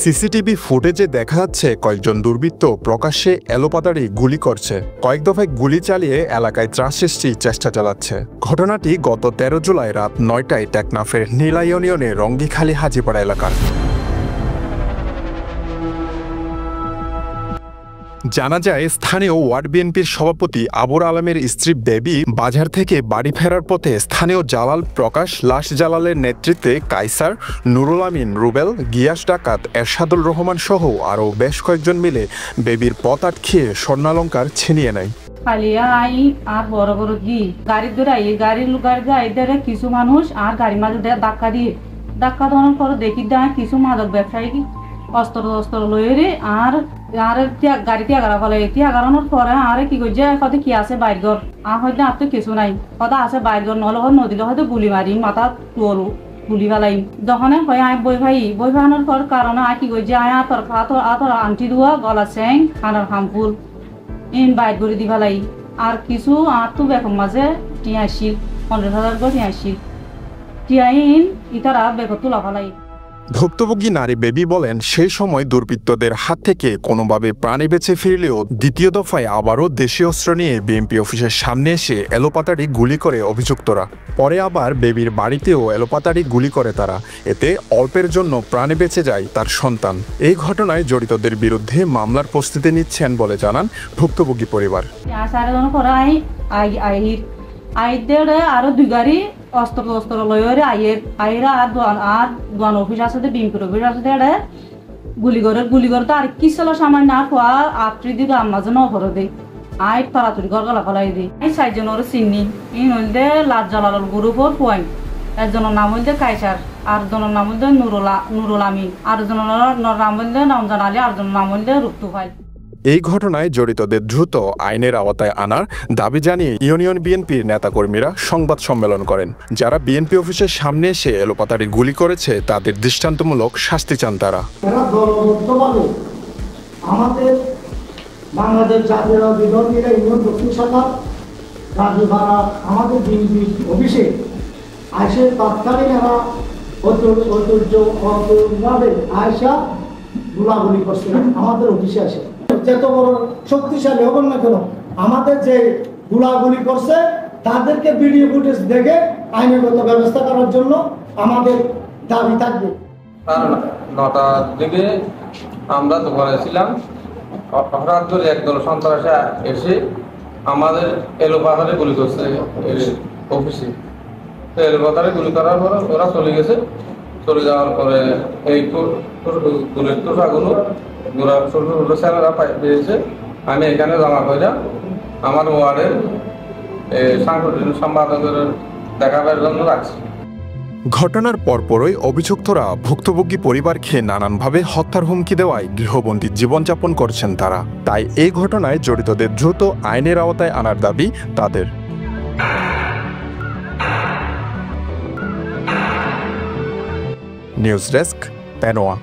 CCTV ফুটেজে দেখা যাচ্ছে কয়েকজন দুর্বৃত্ত প্রকাশ্যে এলোপাতাড়ি গুলি করছে, কয়েক দফায় গুলি চালিয়ে এলাকায় ত্রাস সৃষ্টির চেষ্টা চালাচ্ছে। ঘটনাটি গত 13 জুলাই রাত 9টায় টেকনাফের নীলা ইউনিয়নের রঙ্গিখালী হাজিপাড়া এলাকার। জানা যায়, স্থানীয় ওয়ার্ড বিএনপির সভাপতি আবুর আলমের স্ত্রী বেবি বাজার থেকে বাড়ি ফেরার পথে স্থানীয় জালাল প্রকাশ লাশ জালালের নেতৃত্বে কাইসার, নুরুল আমিন রুবেল, গিয়াস ডাকাত, এরশাদুল রহমান সহ আরও বেশ কয়েকজন মিলে বেবির পথ আটকিয়ে স্বর্ণালঙ্কার ছিনিয়ে নেয়। আর বড় বড় গাড়ি ধরে কিছু মানুষ আর গাড়ির মাঝে ধাক্কা দেওয়ার পর দেখি কিছু মাদক ব্যবসায়ী অস্ত্র লয়ে আর গাড়ি ত্যাগারা ফলে ত্যাগানোর পরে আর কি করছে কত কি আছে বাইরঘর আর হয়তো আর তো কিছু নাই কত আছে বাইরঘর নহলে নদীলে হয়তো গুলি মারি মাথা তোলো গুলি ফেলাই যখন বই ফানোর পর কারণে আর কি করছে আতর আন্টি দুয়া গলা চেং কানার হামফুল ইন বাইর করে দি ফেলাই আর কিছু আর তো বেকম মাঝে টিয়াশিল 15,000 করে টিয়াইন ইতারা বেকর তোলা ফেলাই। ভুক্তভোগী নারী বেবি বলেন, সেই সময় দুর্বৃত্তদের হাত থেকে কোনোভাবে প্রাণে বেঁচে ফিরলেও দ্বিতীয় দফায় আবারও দেশীয় অস্ত্র নিয়ে বিএনপি অফিসের সামনে এসে এলোপাতাড়ি গুলি করে অভিযুক্তরা। পরে আবার বেবির বাড়িতেও এলোপাতাড়ি গুলি করে তারা। এতে অল্পের জন্য প্রাণে বেঁচে যায় তার সন্তান। এই ঘটনায় জড়িতদের বিরুদ্ধে মামলার প্রস্তুতি নিচ্ছেন বলে জানান ভুক্তভোগী পরিবার। আরো দুই গাড়ি অস্ত্র লয়ে আইরা আর দোয়ান অফিস আছে বিএনপির অফিস আছে গুলিগড় তো আর কি ছিল সামান্য আর খোয়া আত্রি দিকে আমরা যেন অপরে দেয় আই তাড়াতাড়ি ঘর গলা ফলাই দিই। এই 4 জনের চিনি ইন হইলে লাজ জালাল গ্রুপর পয়েন্ট, একজনের নাম হইলে কাইসার, আর জনের নাম হইলে নুরুল আমিন, আর জনের নাম হইলে রমজান আলী, আর জনের নাম হইলে রুক্তুফাইল। এই ঘটনায় জড়িতদের দ্রুত আইনের আওতায় আনার দাবি জানিয়ে ইউনিয়ন বিএনপির নেতাকর্মীরা সংবাদ সম্মেলন করেন। যারা বিএনপি অফিসের সামনে এসে এলোপাতাড়ি গুলি করেছে তাদের দৃষ্টান্তমূলক শাস্তি চান তারা। আমাদের বাংলাদেশ জাতীয় বিধর্মীরা ইউনিয়ন দক্ষিণ শাখা আমাদের বিএনপি অফিসে আসে তৎকালীন এরা ঐতিহ্যভাবে আয়সা গুলাগুলি করছে আমাদের অফিসে আসে। যত বড় শক্তিশালী হবেন না কেন, আমাদের যে গুলাগুলি করছে তাদেরকে ভিডিও ফুটেজ দেখে আইনগত ব্যবস্থা করার জন্য আমাদের দাবি থাকবে। 9টার দিকে আমরা দোকানে ছিলাম, হঠাৎ করে একদল সন্ত্রাসী এসে আমাদের এলোপাতাড়ি গুলি করছে অফিসে। তো এলোপাতাড়ি গুলি করার পর ওরা চলে গেছে। চলে যাওয়ার পরে এই গুলির টোটাগুলো ছোট ছোট ছেলেরা পেয়েছে। আমি এখানে জমা করে আমার ওয়ার্ডের সাংগঠনিক সম্পাদকের দেখাবার জন্য রাখছি। ঘটনার পরপরই অভিযুক্তরা ভুক্তভোগী পরিবারকে নানানভাবে হত্যার হুমকি দেওয়ায় গৃহবন্দী জীবনযাপন করছেন তারা। তাই এই ঘটনায় জড়িতদের দ্রুত আইনের আওতায় আনার দাবি তাদের। News desk, Penowa.